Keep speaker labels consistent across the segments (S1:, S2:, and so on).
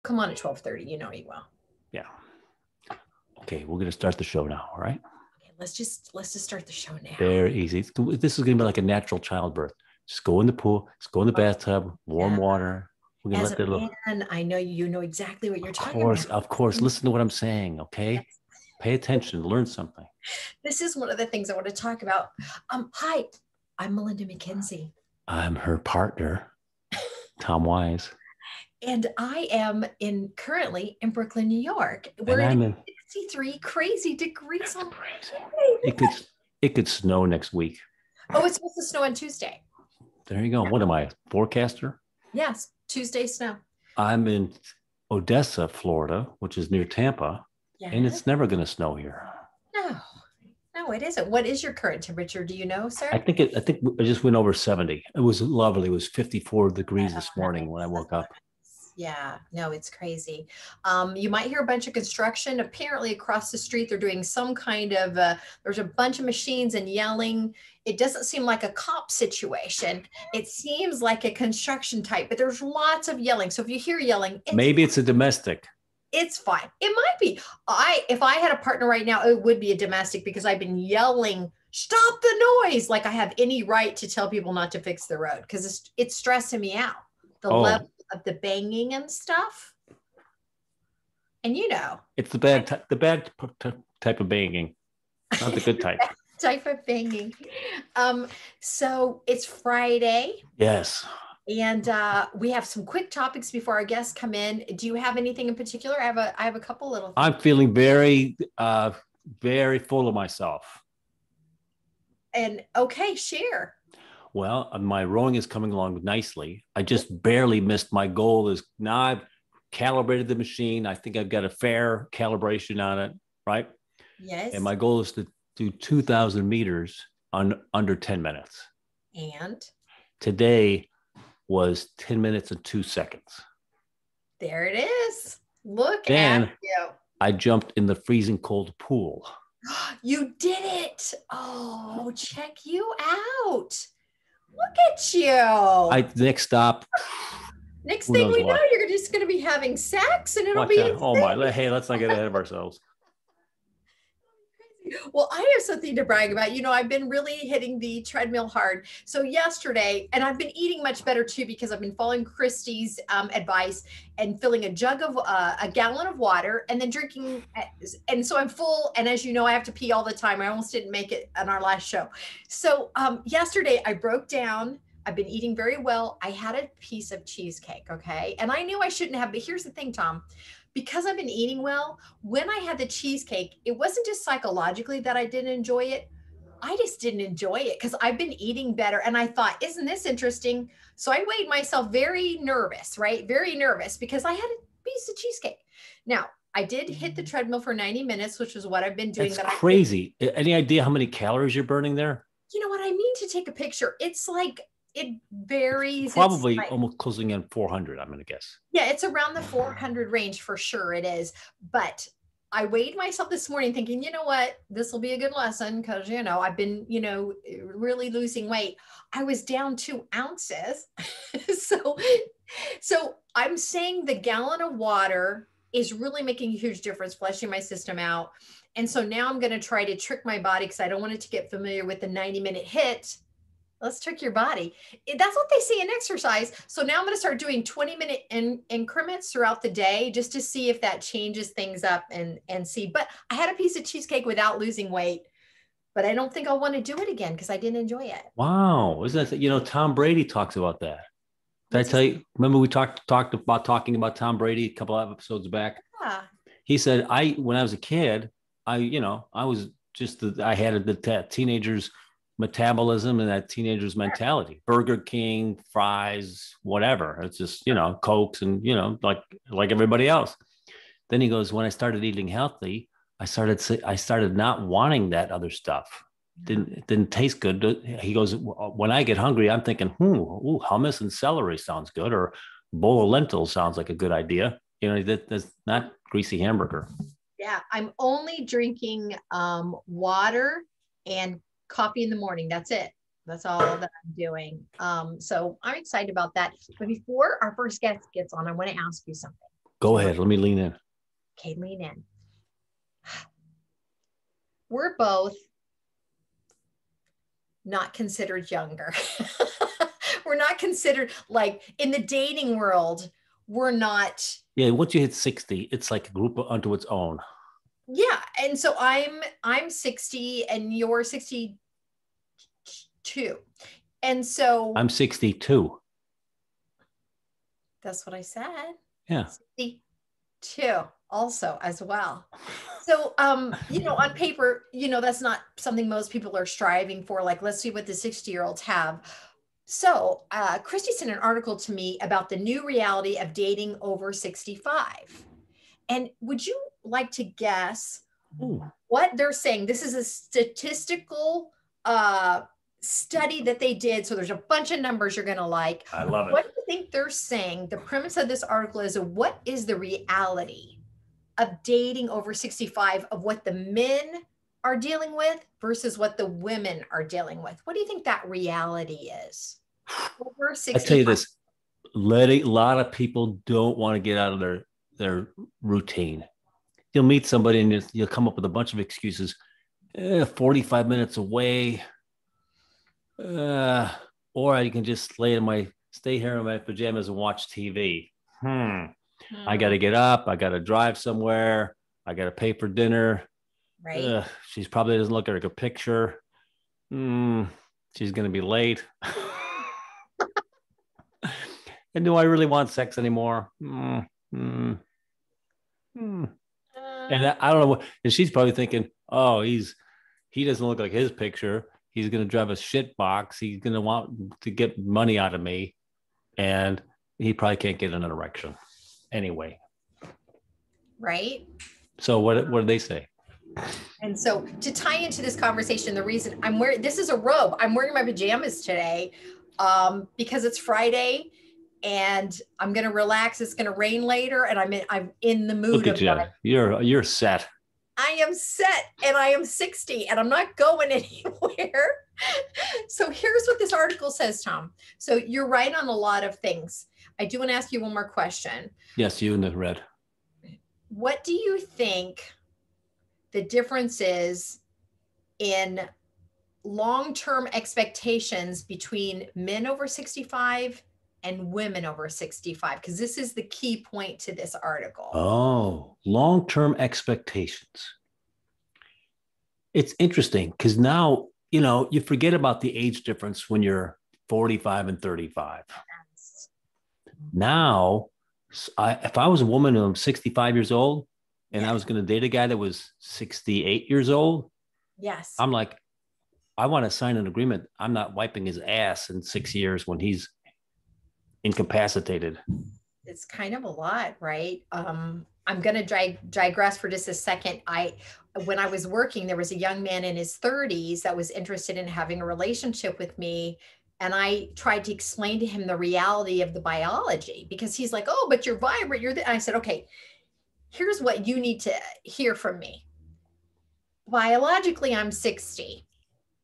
S1: Come on at 12:30. You know you will.
S2: Yeah. Okay, we're gonna start the show now. All right.
S1: Okay, let's just start the show now.
S2: Very easy. This is gonna be like a natural childbirth. Just go in the pool. Just go in the
S1: Oh,
S2: bathtub. Warm
S1: yeah.
S2: water. We're gonna
S1: As
S2: let
S1: a
S2: the little.
S1: man, I know you know exactly what you're talking about.
S2: Of course. Listen to what I'm saying. Okay.
S1: Yes.
S2: Pay attention. Learn something.
S1: This is one of the things I want to talk about. Hi, I'm Melinda McKinsey.
S2: I'm her partner, Tom Wise,
S1: And I am currently in Brooklyn, New York,
S2: and
S1: where it is
S2: I'm in.
S1: 63 crazy degrees
S2: That's
S1: on
S2: crazy.
S1: Friday.
S2: It could snow next week.
S1: Oh, it's supposed to snow on Tuesday.
S2: There you go. What am I, forecaster?
S1: Yes, Tuesday snow.
S2: I'm in Odessa, Florida, which is near Tampa, and
S1: Yes.
S2: it's never going to snow here.
S1: No, no, it isn't. What is your current temperature? Do you know,
S2: I
S1: sir?
S2: think it. I think I just went over 70. It was lovely. It was 54 degrees this
S1: Oh,
S2: morning when I
S1: nice.
S2: woke up.
S1: Yeah, no, it's crazy. You might hear a bunch of construction. Apparently, across the street, they're doing some kind of, there's a bunch of machines and yelling. It doesn't seem like a cop situation. It seems like a construction type, but there's lots of yelling. So if you hear yelling,
S2: Maybe it's a domestic.
S1: it's fine. It might be. If I had a partner right now, it would be a domestic because I've been yelling, stop the noise. Like I have any right to tell people not to fix the road because it's stressing me out. The level
S2: Oh,
S1: of the banging and stuff. And
S2: it's
S1: I
S2: the bad type of banging, not the good type.
S1: type of banging. Um, so it's Friday
S2: Yes,
S1: and we have some quick topics before our guests come in. Do you have anything in particular? I have a couple little things.
S2: I'm feeling very full of myself.
S1: And okay, share.
S2: Well, my rowing is coming along nicely. I just barely missed my goal. Is now I've calibrated the machine. I think I've got a fair calibration on it, right? And
S1: Yes.
S2: my goal is to do 2,000 meters on under 10 minutes.
S1: And
S2: Today was 10 minutes and 2 seconds.
S1: there it is. Look at
S2: Then
S1: you.
S2: I jumped in the freezing cold pool.
S1: You did it. Oh, check you out. Look at you.
S2: Next stop,
S1: Next
S2: who
S1: thing
S2: knows
S1: we know,
S2: what?
S1: you're just going to be having sex and it'll
S2: Watch
S1: be
S2: out. Oh my,
S1: insane.
S2: hey, let's not get ahead of ourselves.
S1: Well, I have something to brag about. I've been really hitting the treadmill hard. So yesterday, and I've been eating much better too because I've been following Christy's advice and filling a gallon of water and then drinking. And so I'm full. And as you know, I have to pee all the time. I almost didn't make it on our last show. So yesterday I broke down. I've been eating very well. I had a piece of cheesecake. Okay. And I knew I shouldn't have, but here's the thing, Tom, because I've been eating well, when I had the cheesecake, it wasn't just psychologically that I didn't enjoy it. I just didn't enjoy it because I've been eating better. And I thought, isn't this interesting? So I made myself very nervous, right? Very nervous because I had a piece of cheesecake. Now, I did hit the treadmill for 90 minutes, which is what I've been doing.
S2: That's
S1: But I did,
S2: crazy. Any idea how many calories you're burning there?
S1: you know what? I mean to take a picture. It's like, it varies. It's
S2: Probably
S1: like,
S2: almost closing in 400, I'm going to guess.
S1: yeah, it's around the 400 range for sure it is. But I weighed myself this morning thinking, you know what, this will be a good lesson because, I've been, really losing weight. I was down 2 ounces. so, so I'm saying the gallon of water is really making a huge difference, flushing my system out. And so now I'm going to try to trick my body because I don't want it to get familiar with the 90-minute hit. Let's trick your body. That's what they say in exercise. So now I'm going to start doing 20-minute increments throughout the day just to see if that changes things up and see. But I had a piece of cheesecake without losing weight, but I don't think I'll want to do it again because I didn't enjoy it.
S2: Wow. Isn't that, Tom Brady talks about that. Did I
S1: What's
S2: tell
S1: his?
S2: you? Remember we talked about talking about Tom Brady a couple of episodes back?
S1: Yeah.
S2: He said, when I was a kid, I was I had the teenager's metabolism and that teenager's mentality. Burger King, fries, whatever. It's just, Cokes and, like everybody else. Then he goes, when I started eating healthy, I started not wanting that other stuff. Didn't taste good. He goes, when I get hungry, I'm thinking, hummus and celery sounds good, or bowl of lentils sounds like a good idea. That's not greasy hamburger.
S1: Yeah. I'm only drinking water and coffee in the morning. That's it. That's all that I'm doing. So I'm excited about that. But before our first guest gets on, I want to ask you something.
S2: Go ahead. Let me lean in.
S1: Okay, lean in. We're both not considered younger. We're not considered, like, in the dating world, we're not.
S2: Yeah, once you hit 60, it's like a group unto its own.
S1: Yeah. And so I'm 60 and you're 62. And so
S2: I'm 62.
S1: that's what I said.
S2: Yeah.
S1: 62 also as well. So, on paper, that's not something most people are striving for. Like, let's see what the 60-year-olds have. So, Christy sent an article to me about the new reality of dating over 65. And would you like to guess what they're saying? This is a statistical study that they did. So there's a bunch of numbers you're going to like.
S2: I love it.
S1: What do you think they're saying? The premise of this article is, what is the reality of dating over 65, of what the men are dealing with versus what the women are dealing with? What do you think that reality is? Over 65.
S2: I tell you this, a lot of people don't want to get out of their routine. You'll meet somebody and you'll come up with a bunch of excuses. 45 minutes away. Or I can just stay here in my pajamas and watch TV. I got to get up. I got to drive somewhere. I got to pay for dinner.
S1: Right.
S2: She's probably doesn't look like a picture. She's going to be late. And do I really want sex anymore? And I don't know. And she's probably thinking, oh, he doesn't look like his picture. He's going to drive a shit box. He's going to want to get money out of me. And he probably can't get an erection anyway.
S1: Right.
S2: So what do they say?
S1: And so to tie into this conversation, the reason I'm wearing, this is a robe. I'm wearing my pajamas today because it's Friday and I'm going to relax. It's going to rain later. And I'm in the mood.
S2: Look at you. You're set.
S1: I am set and I am 60 and I'm not going anywhere. So here's what this article says, Tom. So you're right on a lot of things. I do want to ask you one more question.
S2: Yes, you in the red.
S1: What do you think the difference is in long-term expectations between men over 65 and women over 65? Because this is the key point to this article.
S2: Oh, long-term expectations. It's interesting because now, you forget about the age difference when you're 45 and 35.
S1: Yes.
S2: Now, if I was a woman who's 65 years old and I was going to date a guy that was 68 years old,
S1: yes,
S2: I'm like, I want to sign an agreement. I'm not wiping his ass in 6 years when he's incapacitated.
S1: It's kind of a lot, right? I'm going to digress for just a second. When I was working, there was a young man in his 30s that was interested in having a relationship with me. And I tried to explain to him the reality of the biology because he's like, oh, but you're vibrant. And I said, okay, here's what you need to hear from me. Biologically, I'm 60.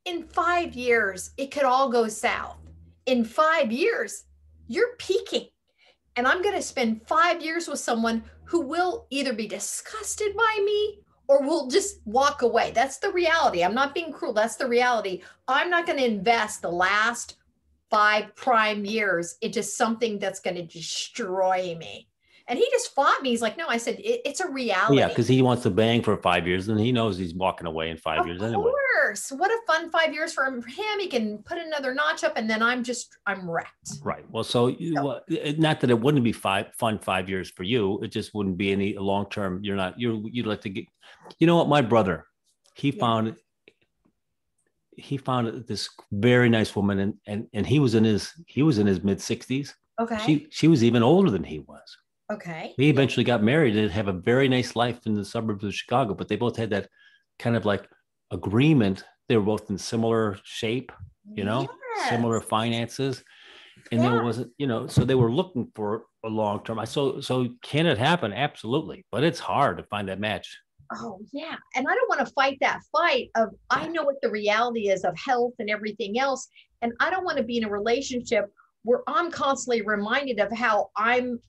S1: In 5 years, it could all go south. In 5 years, you're peaking. And I'm going to spend 5 years with someone who will either be disgusted by me or will just walk away. That's the reality. I'm not being cruel. That's the reality. I'm not going to invest the last 5 prime years into something that's going to destroy me. And he just fought me. He's like, no, I said, it's a reality.
S2: Yeah, because he wants to bang for 5 years and he knows he's walking away in 5 years anyway. Of
S1: course. What a fun 5 years for him. He can put another notch up and then I'm wrecked.
S2: Right. Well, not that it wouldn't be fun 5 years for you. It just wouldn't be any long-term. You'd like to get, what, my brother, he found this very nice woman and he was in his mid 60s.
S1: Okay.
S2: She was even older than he was.
S1: Okay.
S2: They eventually got married and have a very nice life in the suburbs of Chicago, but they both had that kind of like agreement. They were both in similar shape, similar finances. And there wasn't, so they were looking for a long term. So can it happen? Absolutely. But it's hard to find that match.
S1: Oh, yeah. And I don't want to fight that fight of, I know what the reality is of health and everything else. And I don't want to be in a relationship where I'm constantly reminded of how I'm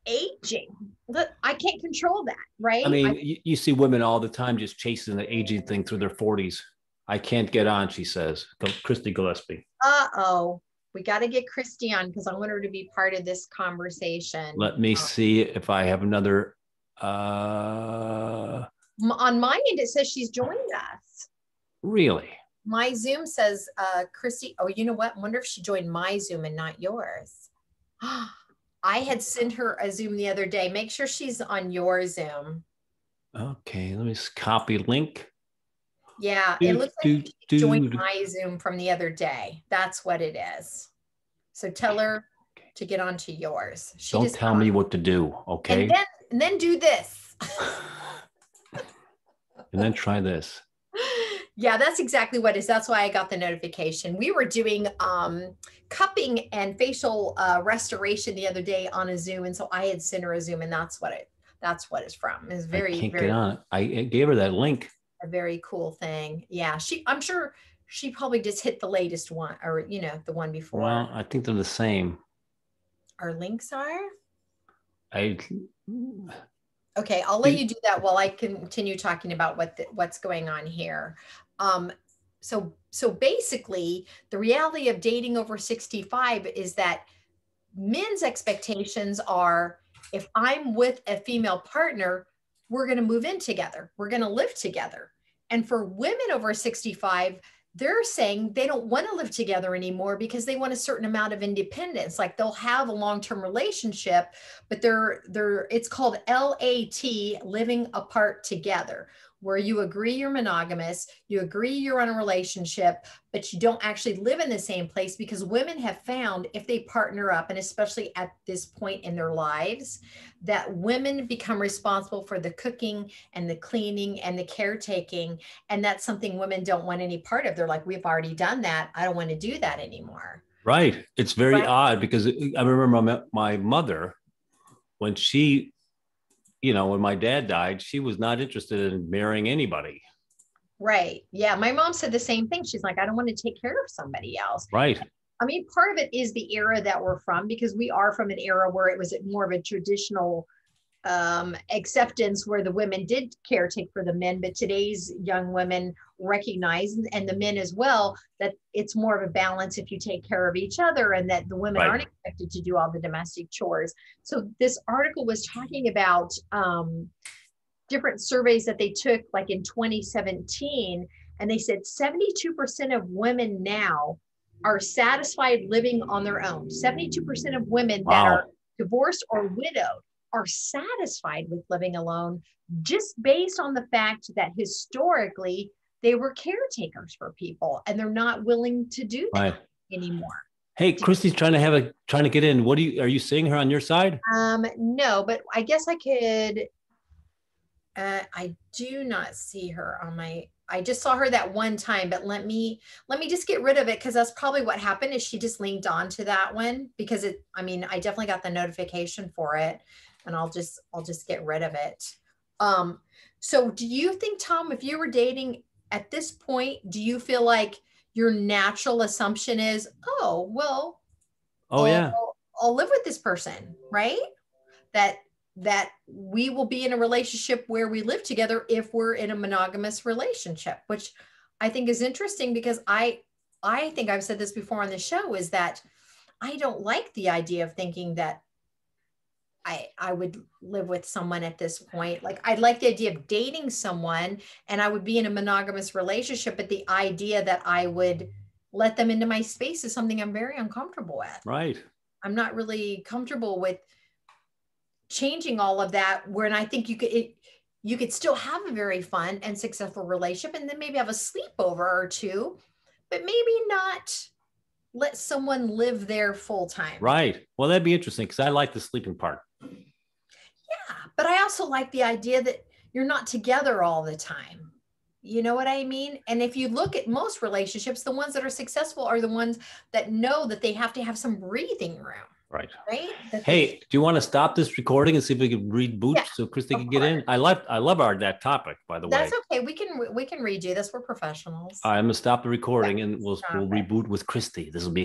S1: Aging. Look, I can't control that,
S2: I
S1: right?
S2: mean, you see women all the time just chasing the aging thing through their 40s. I can't get on, she says. Christy Gillespie.
S1: Uh-oh. We got to get Christy on because I want her to be part of this conversation.
S2: Let me see if I have another. Uh,
S1: On my end, it says she's joined us.
S2: really?
S1: My Zoom says, Christy, oh, you know what? I wonder if she joined my Zoom and not yours. I had sent her a Zoom the other day. Make sure she's on your Zoom.
S2: Okay, let me copy link.
S1: Yeah, it looks like she joined my Zoom from the other day. That's what it is. So tell her to get onto yours.
S2: Don't tell me what to do, okay?
S1: And then do this.
S2: And then try this.
S1: Yeah, that's exactly what it is. That's why I got the notification. We were doing cupping and facial restoration the other day on a Zoom, and so I had sent her a Zoom, and that's what it's from. It's very,
S2: I can't
S1: very
S2: get on it. I gave her that link.
S1: A very cool thing. Yeah, I'm sure she probably just hit the latest one, or the one before.
S2: Well, I think they're the same.
S1: Our links are.
S2: Okay,
S1: I'll let you do that while I continue talking about what's going on here. So basically, the reality of dating over 65 is that men's expectations are, if I'm with a female partner, we're going to move in together. We're going to live together. And for women over 65, they're saying they don't want to live together anymore because they want a certain amount of independence. Like they'll have a long-term relationship, but it's called LAT, living apart together, where you agree you're monogamous, you agree you're in a relationship, but you don't actually live in the same place, because women have found if they partner up, and especially at this point in their lives, that women become responsible for the cooking and the cleaning and the caretaking. And that's something women don't want any part of. They're like, we've already done that. I don't want to do that anymore.
S2: Right. It's very odd because I remember my mother, when when my dad died, she was not interested in marrying anybody.
S1: Right. Yeah. My mom said the same thing. She's like, I don't want to take care of somebody else.
S2: Right.
S1: I mean, part of it is the era that we're from, because we are from an era where it was more of a traditional acceptance where the women did caretake for the men, but today's young women recognize, and the men as well, that it's more of a balance if you take care of each other, and that the women aren't expected to do all the domestic chores. So this article was talking about different surveys that they took like in 2017, and they said 72% of women now are satisfied living on their own. 72% of women that are divorced or widowed are satisfied with living alone, just based on the fact that historically they were caretakers for people, and they're not willing to do that anymore.
S2: Hey, Christy's trying to get in. Are you seeing her on your side?
S1: No, but I guess I could. I do not see her on I just saw her that one time, but let me just get rid of it, because that's probably what happened, is she just linked on to that one, because I definitely got the notification for it, and I'll just get rid of it. So do you think, Tom, if you were dating at this point, do you feel like your natural assumption is, oh, well, I'll live with this person, right? That we will be in a relationship where we live together if we're in a monogamous relationship, which I think is interesting, because I think I've said this before on the show, is that I don't like the idea of thinking that I would live with someone at this point. Like, I like the idea of dating someone and I would be in a monogamous relationship, but the idea that I would let them into my space is something I'm very uncomfortable with.
S2: Right.
S1: I'm not really comfortable with changing all of that, when I think you could still have a very fun and successful relationship, and then maybe have a sleepover or two, but maybe not let someone live there full time.
S2: Right. Well, that'd be interesting, because I like the sleeping part.
S1: Yeah, but I also like the idea that you're not together all the time. You know what I mean? And if you look at most relationships, the ones that are successful are the ones that know that they have to have some breathing room.
S2: Right.
S1: Right.
S2: Hey, do you want to stop this recording and see if we can reboot so Christy can get in? I love that topic, by the way.
S1: That's okay. We can redo this. We're professionals.
S2: I'm gonna stop the recording and we'll reboot with Christy. This will be